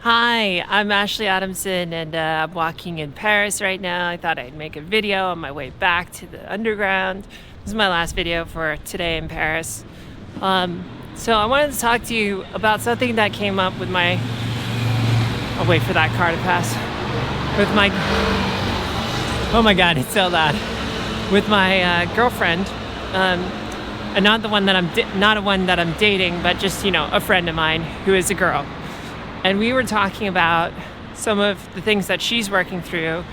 Hi, I'm Ashley Adamson, and I'm walking in Paris right now. I thought I'd make a video on my way back to the underground. This is my last video for today in Paris. So I wanted to talk to you about something that came up with my... I'll wait for that car to pass. With my... Oh my God, it's so loud. With my girlfriend, and not the one that I'm dating, but just, a friend of mine who is a girl. And we were talking about some of the things that she's working through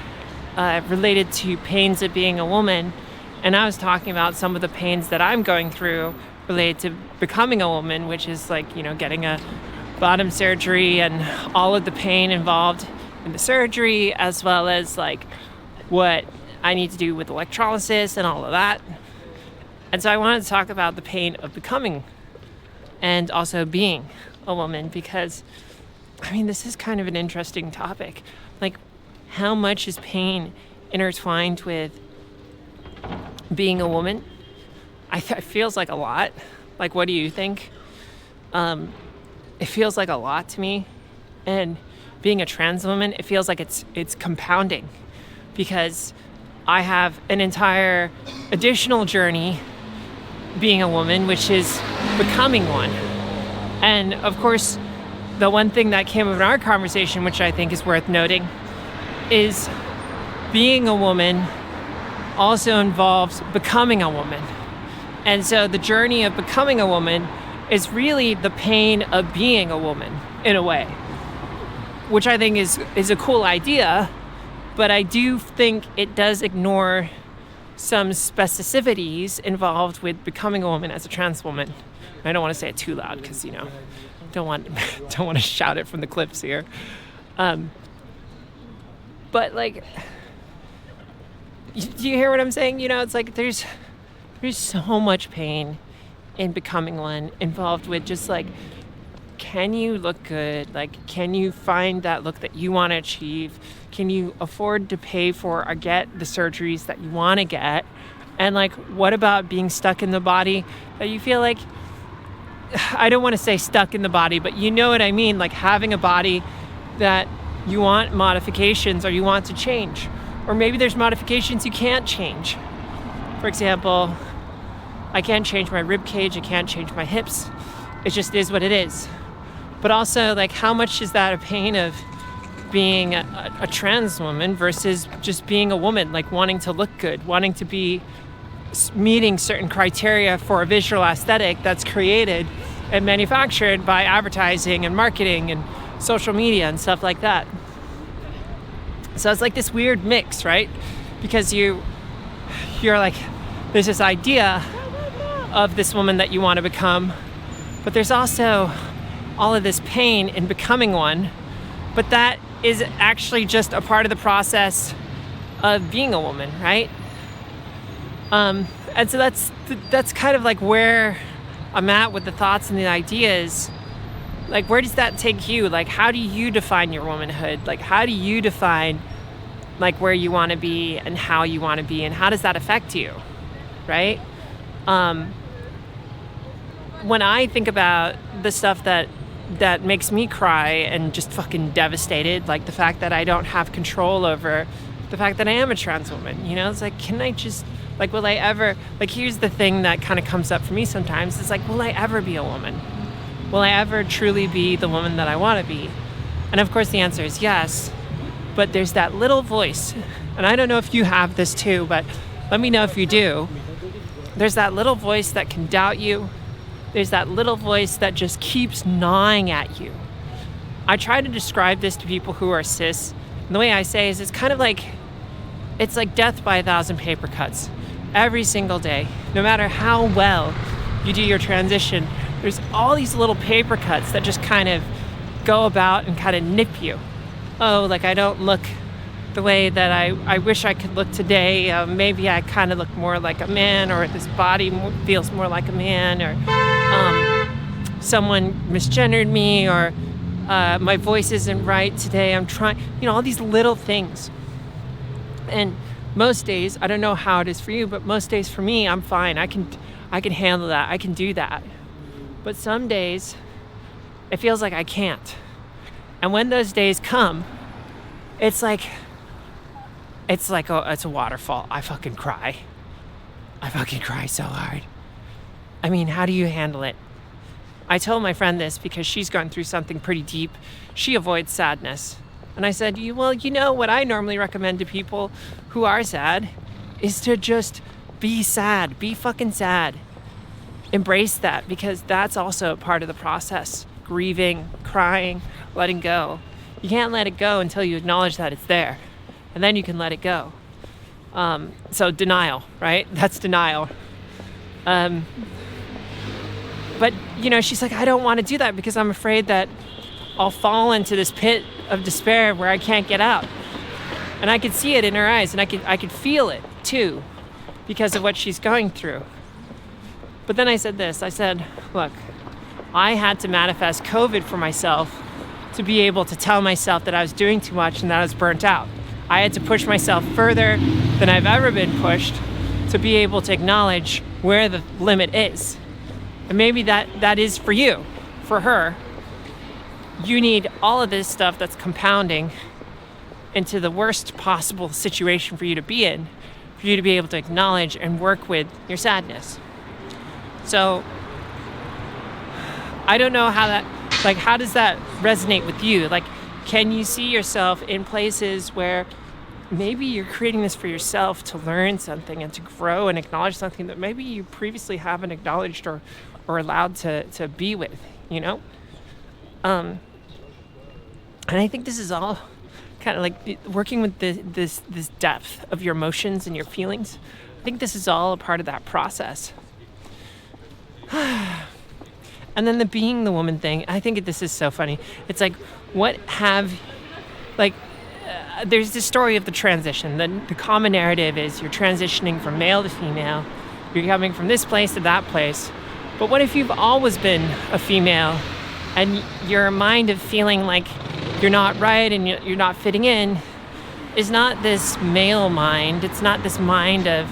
related to pains of being a woman. And I was talking about some of the pains that I'm going through related to becoming a woman, which is like, getting a bottom surgery and all of the pain involved in the surgery, as well as like what I need to do with electrolysis and all of that. And so I wanted to talk about the pain of becoming and also being a woman, because this is kind of an interesting topic. Like, how much is pain intertwined with being a woman? It feels like a lot. Like, what do you think? It feels like a lot to me. And being a trans woman, it feels like it's compounding, because I have an entire additional journey being a woman, which is becoming one. And of course, the one thing that came up in our conversation, which I think is worth noting, is being a woman also involves becoming a woman. And so the journey of becoming a woman is really the pain of being a woman, in a way, which I think is a cool idea, but I do think it does ignore some specificities involved with becoming a woman as a trans woman. I don't want to say it too loud because, don't want to shout it from the cliffs here. But like, do you hear what I'm saying? It's like there's so much pain in becoming one, involved with just like, can you look good? Like, can you find that look that you want to achieve? Can you afford to pay for or get the surgeries that you want to get? And like, what about being stuck in the body that you feel like, I don't want to say stuck in the body, but you know what I mean? Like having a body that you want modifications or you want to change. Or maybe there's modifications you can't change. For example, I can't change my rib cage, I can't change my hips. It just is what it is. But also, like, how much is that a pain of being a trans woman versus just being a woman, like wanting to look good, wanting to be meeting certain criteria for a visual aesthetic that's created and manufactured by advertising and marketing and social media and stuff like that. So it's like this weird mix, right? Because you're like, there's this idea of this woman that you want to become, but there's also all of this pain in becoming one, but that is actually just a part of the process of being a woman, right? And so that's kind of like where I'm at with the thoughts and the ideas. Like, where does that take you? Like, how do you define your womanhood? Like, how do you define like where you want to be and how you want to be, and how does that affect you, right? When I think about the stuff that makes me cry and just fucking devastated, like the fact that I don't have control over the fact that I am a trans woman, it's like, can I just, like, will I ever, like, here's the thing that kind of comes up for me sometimes, it's like, will I ever be a woman? Will I ever truly be the woman that I want to be? And of course the answer is yes, but there's that little voice, and I don't know if you have this too, but let me know if you do. There's that little voice that can doubt you. There's that little voice that just keeps gnawing at you. I try to describe this to people who are cis, and the way I say is it's kind of like, it's like death by 1,000 paper cuts. Every single day, no matter how well you do your transition, there's all these little paper cuts that just kind of go about and kind of nip you. Oh, like I don't look the way that I wish I could look today. Maybe I kind of look more like a man, or this body feels more like a man, or someone misgendered me, or my voice isn't right today. I'm trying, all these little things. And most days, I don't know how it is for you, but most days for me, I'm fine. I can handle that. I can do that. But some days, it feels like I can't. And when those days come, it's like, it's a waterfall. I fucking cry. I fucking cry so hard. I mean, how do you handle it? I told my friend this because she's gone through something pretty deep. She avoids sadness. And I said, well, what I normally recommend to people who are sad is to just be sad. Be fucking sad. Embrace that, because that's also part of the process. Grieving, crying, letting go. You can't let it go until you acknowledge that it's there. And then you can let it go. So denial, right? That's denial. But, she's like, I don't want to do that because I'm afraid that I'll fall into this pit of despair where I can't get out. And I could see it in her eyes, and I could feel it too, because of what she's going through. But then I said this. I said, look, I had to manifest COVID for myself to be able to tell myself that I was doing too much and that I was burnt out. I had to push myself further than I've ever been pushed to be able to acknowledge where the limit is. And maybe that is for you. For her, you need all of this stuff that's compounding into the worst possible situation for you to be in, for you to be able to acknowledge and work with your sadness. So I don't know how does that resonate with you? Like, can you see yourself in places where maybe you're creating this for yourself to learn something and to grow and acknowledge something that maybe you previously haven't acknowledged or allowed to be with, And I think this is all kind of like working with this depth of your emotions and your feelings. I think this is all a part of that process. And then the being the woman thing, I think this is so funny. It's like, there's this story of the transition. The common narrative is you're transitioning from male to female. You're coming from this place to that place. But what if you've always been a female and your mind of feeling like you're not right and you're not fitting in is not this male mind. It's not this mind of,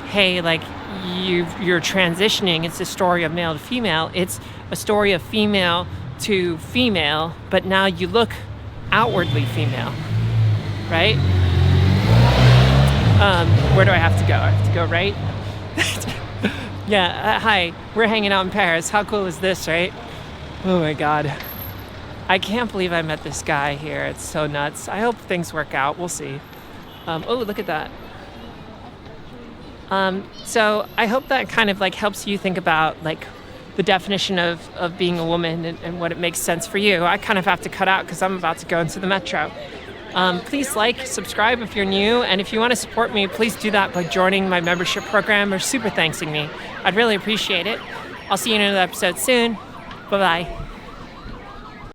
hey, like you're transitioning. It's a story of male to female. It's a story of female to female, but now you look outwardly female, right? Where do I have to go? I have to go right? Yeah, hi, we're hanging out in Paris. How cool is this, right? Oh my God. I can't believe I met this guy here. It's so nuts. I hope things work out. We'll see. Oh, look at that. So I hope that kind of like helps you think about like the definition of being a woman and what it makes sense for you. I kind of have to cut out because I'm about to go into the metro. Please subscribe if you're new, and if you want to support me, please do that by joining my membership program or super thanksing me. I'd really appreciate it. I'll see you in another episode soon. Bye-bye.